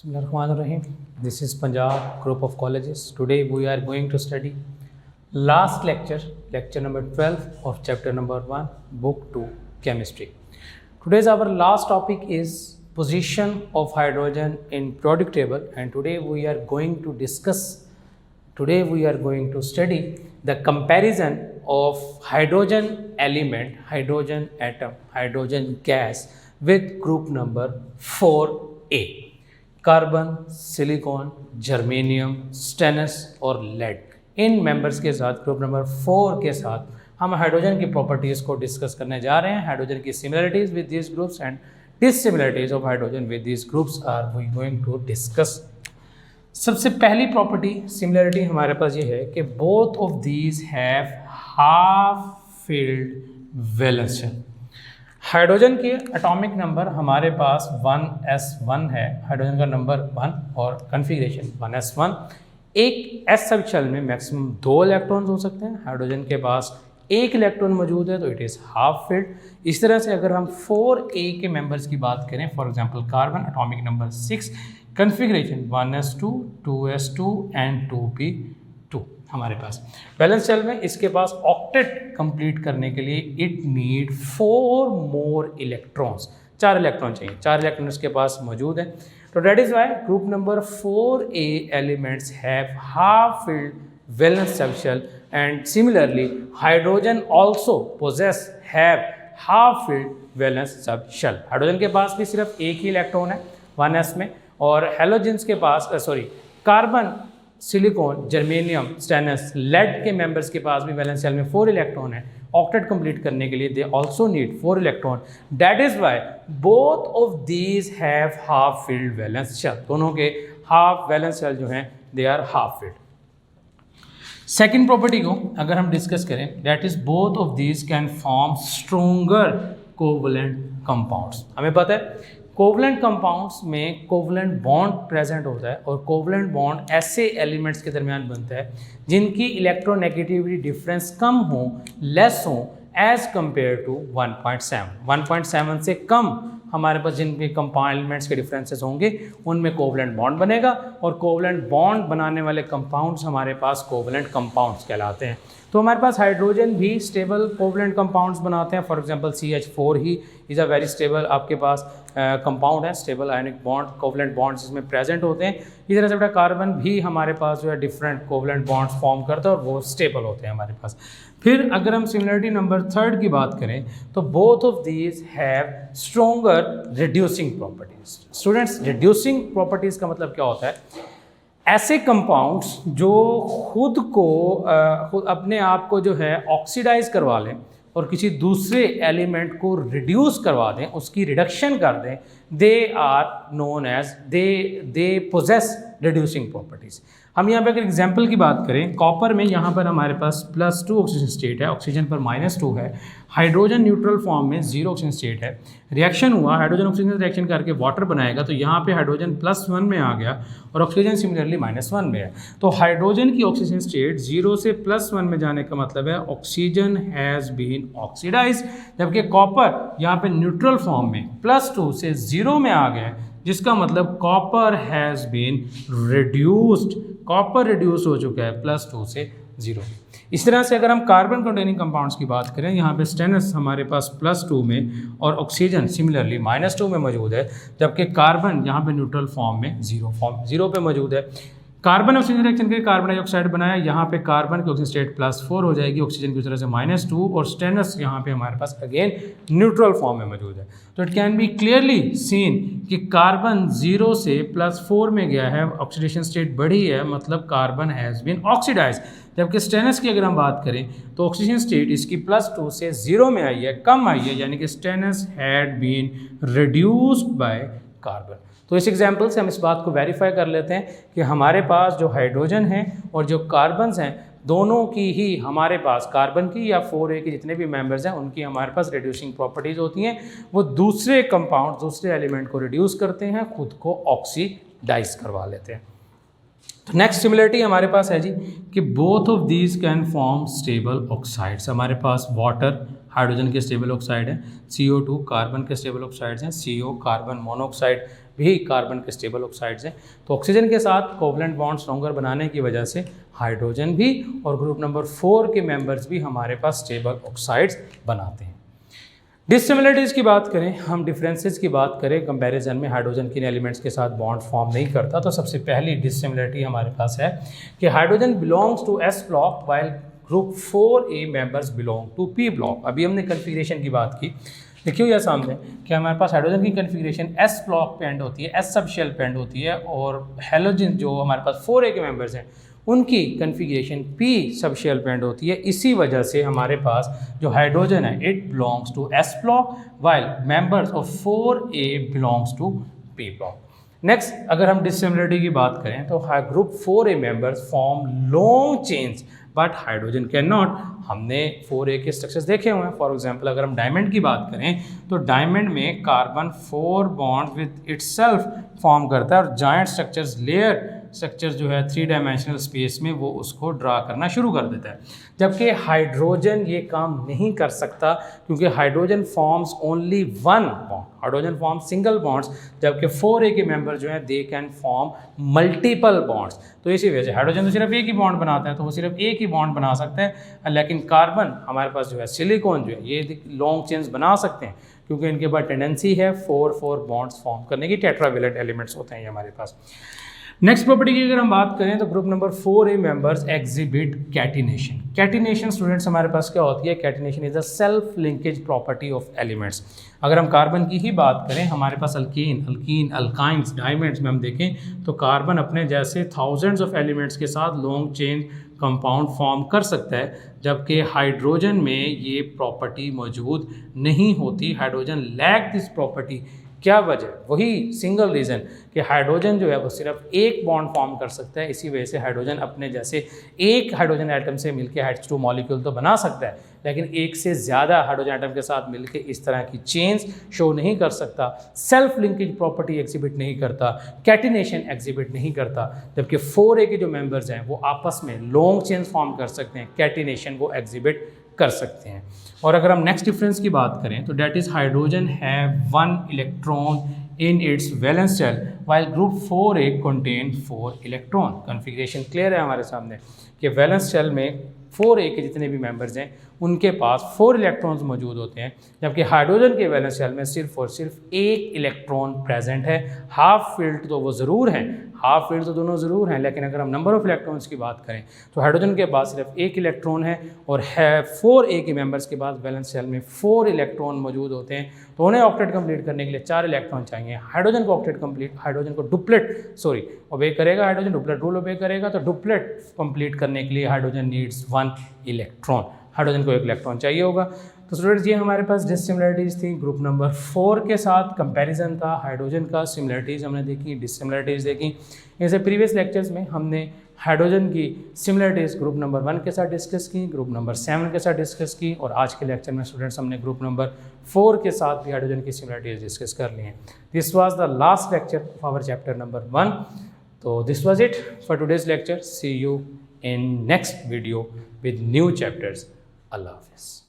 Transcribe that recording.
Bismillahirrahmanirrahim. This is Punjab Group of Colleges. Today we are going to study last lecture, lecture number 12 of chapter number 1, book 2, chemistry. Today's our last topic is position of hydrogen in periodic table, and today we are going to study the comparison of hydrogen element, hydrogen atom, hydrogen gas with group number 4A. Carbon, silicon, germanium, stannous और lead, इन members के साथ group number 4 के साथ हम hydrogen की properties को discuss करने जा रहे हैं. हाइड्रोजन की similarities with this groups and dissimilarities of hydrogen with this groups are we going to discuss. सबसे पहली प्रॉपर्टी सिमिलरिटी हमारे पास ये है कि both of these have half filled valence shell. Hydrogen के एटॉमिक नंबर हमारे पास 1s1 है, हाइड्रोजन का नंबर 1 और कन्फिग्रेशन 1s1. एक s सब शेल में मैक्सिमम 2 इलेक्ट्रॉन्स हो सकते हैं. हाइड्रोजन के पास 1 इलेक्ट्रॉन मौजूद है तो इट इज़ हाफ फिल्ड. इस तरह से अगर हम 4a के मेंबर्स की बात करें, for example carbon atomic number 6, configuration 1s2, 2s2 and 2p2 हमारे पास. बैलेंस शेल में इसके पास ऑक्टेट कंप्लीट करने के लिए it need 4 more electrons, 4 electron चाहिए. 4 इलेक्ट्रॉन इसके पास मौजूद है. तो that is why group number 4A elements have half filled valence subshell and similarly hydrogen also possess have half filled valence subshell. Hydrogen के पास भी सिर्फ एक ही इलेक्ट्रॉन है 1s में, और हेलोजेंस के पास carbon, silicon, germanium, stannous, lead के मेंबर्स के पास भी वैलेंस शेल में 4 इलेक्ट्रॉन है. ऑक्टेट कंप्लीट करने के लिए they also need 4 electron. That is why both of these have half filled valence shell. दोनों के हाफ वैलेंस शेल जो हैं they are half filled. Second property को अगर हम डिस्कस करें, that is both of these can form stronger covalent compounds. हमें पता है कोवलेंट कंपाउंड्स में कोवलेंट बॉन्ड प्रेजेंट होता है, और कोवलेंट बॉन्ड ऐसे एलिमेंट्स के दरमियान बनता है जिनकी इलेक्ट्रोनेगेटिविटी डिफरेंस कम हो, लेस हो एज कंपेयर टू 1.7. 1.7 से कम हमारे पास जिन भी कंपाउंड एलिमेंट्स के डिफरेंसेस होंगे उनमें कोवलेंट बॉन्ड बनेगा, और कोवलेंट बॉन्ड बनाने वाले कंपाउंड्स हमारे पास कोवलेंट कंपाउंड्स कहलाते हैं. तो हमारे पास हाइड्रोजन भी स्टेबल कोवलेंट कंपाउंड्स बनाते हैं. For example CH4 he is a very stable आपके पास कंपाउंड है, stable ionic bond, covalent bonds इसमें प्रेजेंट होते हैं. इस तरह से बेटा कार्बन भी हमारे पास जो है डिफरेंट कोवलेंट बॉन्ड्स फॉर्म करता है और वो स्टेबल होते हैं हमारे पास. फिर अगर हम सिमिलरिटी नंबर 3 की बात करें तो both of these have stronger reducing properties. Students, reducing properties का मतलब क्या होता है? ऐसे कंपाउंड्स जो खुद अपने आप को जो है ऑक्सीडाइज करवा लें और किसी दूसरे एलिमेंट को रिड्यूस करवा दें, उसकी रिडक्शन कर दें, they are known as they possess reducing properties. हम यहाँ पे अगर एग्जांपल की बात करें, कॉपर में यहाँ पर हमारे पास +2 ऑक्सीजन स्टेट है, ऑक्सीजन पर -2 है, हाइड्रोजन न्यूट्रल फॉर्म में 0 ऑक्सीजन स्टेट है. रिएक्शन हुआ, हाइड्रोजन ऑक्सीजन रिएक्शन करके वाटर बनाएगा, तो यहाँ पे हाइड्रोजन +1 में आ गया और ऑक्सीजन सिमिलरली -1 में है. तो हाइड्रोजन की ऑक्सीजन स्टेट 0 से +1 में जाने का मतलब है ऑक्सीजन हैज़ बीन ऑक्सीडाइज, जबकि कॉपर यहाँ पे न्यूट्रल फॉर्म में +2 से 0 में आ गया, जिसका मतलब copper has been reduced. Copper reduce हो चुका है +2 से 0. इस तरह से अगर हम कार्बन कंटेनिंग कंपाउंड्स की बात करें, यहाँ पे स्टेनस हमारे पास +2 में और ऑक्सीजन सिमिलरली -2 में मौजूद है, जबकि कार्बन यहाँ पे न्यूट्रल फॉर्म में 0 पे मौजूद है. कार्बन ऑक्सीजन रिएक्शन के कार्बन डाइऑक्साइड बनाया, यहाँ पे कार्बन की ऑक्सीजन स्टेट +4 हो जाएगी, ऑक्सीजन की उस तरह से -2, और स्टेनस यहाँ पे हमारे पास अगेन न्यूट्रल फॉर्म में मौजूद है. तो it can be clearly seen कि कार्बन 0 से +4 में गया है, ऑक्सीडेशन स्टेट बढ़ी है, मतलब कार्बन हैज़ बीन ऑक्सीडाइज. जबकि स्टेनस की अगर हम बात करें तो ऑक्सीजन स्टेट इसकी +2 से 0 में आई है, कम आई है, यानी कि stannous had been reduced by carbon. तो इस एग्जाम्पल से हम इस बात को वेरीफाई कर लेते हैं कि हमारे पास जो हाइड्रोजन है और जो कार्बन्स हैं, दोनों की ही हमारे पास, कार्बन की या 4A के जितने भी मेंबर्स हैं उनकी हमारे पास रिड्यूसिंग प्रॉपर्टीज़ होती हैं. वो दूसरे कंपाउंड, दूसरे एलिमेंट को रिड्यूस करते हैं, खुद को ऑक्सीडाइज करवा लेते हैं. तो नेक्स्ट सिमिलरिटी हमारे पास है जी कि both of these can form stable oxides. हमारे पास वाटर हाइड्रोजन के स्टेबल ऑक्साइड हैं, CO2 कार्बन के स्टेबल ऑक्साइड्स हैं, CO कार्बन मोनोऑक्साइड भी कार्बन के स्टेबल ऑक्साइड्स हैं। तो ऑक्सीजन के साथ कोवलेंट बॉन्ड स्ट्रॉन्गर बनाने की वजह से हाइड्रोजन भी और ग्रुप नंबर 4 के मेंबर्स भी हमारे पास स्टेबल ऑक्साइड्स बनाते हैं। डिसिमिलरिटीज़ की बात करें, हम डिफरेंसेस की बात करें, कंपैरिजन में हाइड्रोजन किन एलिमेंट्स के साथ बॉन्ड फॉर्म नहीं करता, तो सबसे पहली डिसिमिलरिटी हमारे पास है कि hydrogen belongs to S block while group 4A members belong to P block. अभी हमने कन्फिगरेशन की बात की, देखिए यह सामने कि हमारे पास हाइड्रोजन की कन्फिगरेशन एस ब्लॉक पे एंड होती है, एस सब शेल पे एंड होती है, और हेलोजन जो हमारे पास 4A के मेंबर्स हैं उनकी कन्फिगरेशन पी सब शेल पे एंड होती है। इसी वजह से हमारे पास जो हाइड्रोजन है it belongs to S block while members of 4A belongs to P block. Next, अगर हम डिसिमिलरिटी की बात करें तो group 4A members form long chains but hydrogen cannot. हमने 4A के स्ट्रक्चर्स देखे हुए हैं। फॉर एग्जांपल अगर हम डायमंड की बात करें तो डायमंड में carbon 4 bond with itself form करता है और जॉइंट स्ट्रक्चर्स लेयर स्ट्रक्चर जो है 3 डायमेंशनल स्पेस में वो उसको ड्रा करना शुरू कर देता है, जबकि हाइड्रोजन ये काम नहीं कर सकता क्योंकि hydrogen forms only one bond, hydrogen form single bonds, जबकि 4A के मेंबर जो हैं they can form multiple bonds. तो इसी वजह से हाइड्रोजन तो सिर्फ एक ही बॉन्ड बनाता है, तो वो सिर्फ एक ही बॉन्ड बना सकता है, लेकिन कार्बन हमारे पास जो है सिलिकॉन जो है ये लॉन्ग चेन्स बना सकते हैं क्योंकि इनके पास टेंडेंसी है 4 बॉन्ड्स फॉर्म करने की। टेट्रावेलेंट एलिमेंट्स होते हैं ये हमारे पास। नेक्स्ट प्रॉपर्टी की अगर हम बात करें तो group number 4A members exhibit catenation. Catenation students हमारे पास क्या होती है? Catenation is a self linkage property of elements. अगर हम कार्बन की ही बात करें, हमारे पास अल्कीन, अल्काइंस, डायमंड्स में हम देखें तो कार्बन अपने जैसे थाउजेंड्स ऑफ एलिमेंट्स के साथ लॉन्ग चेन कंपाउंड फॉर्म कर सकता है, जबकि हाइड्रोजन में ये प्रॉपर्टी मौजूद नहीं होती। Hydrogen lack this property. क्या वजह? वही सिंगल रीज़न कि हाइड्रोजन जो है वो सिर्फ एक बॉन्ड फॉर्म कर सकता है। इसी वजह से हाइड्रोजन अपने जैसे एक हाइड्रोजन एटम से मिलकर H2 मॉलिक्यूल तो बना सकता है, लेकिन एक से ज़्यादा हाइड्रोजन एटम के साथ मिलकर इस तरह की चेन्स शो नहीं कर सकता। सेल्फ लिंकेज प्रॉपर्टी एग्जिबिट नहीं करता, कैटिनेशन एग्जिबिट नहीं करता, जबकि 4A के जो मेंबर्स हैं वो आपस में लॉन्ग चेन्स फॉर्म कर सकते हैं, कैटिनेशन वो एग्जिबिट कर सकते हैं। और अगर हम नेक्स्ट डिफरेंस की बात करें तो that is hydrogen have 1 electron in its valence shell while group 4A contain 4 electron. Configuration clear है हमारे सामने कि वैलेंस शेल में 4A के जितने भी मेंबर्स हैं उनके पास 4 इलेक्ट्रॉन्स मौजूद होते हैं, जबकि हाइड्रोजन के वैलेंस शेल में सिर्फ और सिर्फ एक इलेक्ट्रॉन प्रेजेंट है। हाफ फिल्ड तो वो ज़रूर हैं, हाफ फिल्ड तो दोनों ज़रूर हैं, लेकिन अगर हम नंबर ऑफ इलेक्ट्रॉन्स की बात करें तो हाइड्रोजन के पास सिर्फ एक इलेक्ट्रॉन है और 4A के मेंबर्स के पास वैलेंस शेल में 4 इलेक्ट्रॉन मौजूद होते हैं। तो उन्हें ऑक्टेट कंप्लीट करने के लिए 4 इलेक्ट्रॉन चाहिए। हाइड्रोजन को हाइड्रोजन को डुप्लेट ओबे करेगा, हाइड्रोजन डुप्लेट रूल ओबे करेगा, तो डुप्लेट कंप्लीट करने के लिए हाइड्रोजन नीड्स 1 इलेक्ट्रॉन। हाइड्रोजन को एक इलेक्ट्रॉन चाहिए होगा। तो स्टूडेंट्स ये हमारे पास डिसिमिलरिटीज़ थी। ग्रुप नंबर 4 के साथ कंपैरिजन था हाइड्रोजन का, सिमिलरिटीज़ हमने देखी, डिसिमिलरिटीज़ देखी। जैसे प्रीवियस लेक्चर्स में हमने हाइड्रोजन की सिमिलरिटीज़ ग्रुप नंबर 1 के साथ डिस्कस की, ग्रुप नंबर 7 के साथ डिस्कस की, और आज के लेक्चर में स्टूडेंट्स हमने ग्रुप नंबर 4 के साथ भी हाइड्रोजन की सिमिलरिटीज़ डिस्कस कर ली हैं। This was the last lecture of our chapter number 1। तो this was it for today's lecture. See you in next video with new chapters. Allah Hafiz.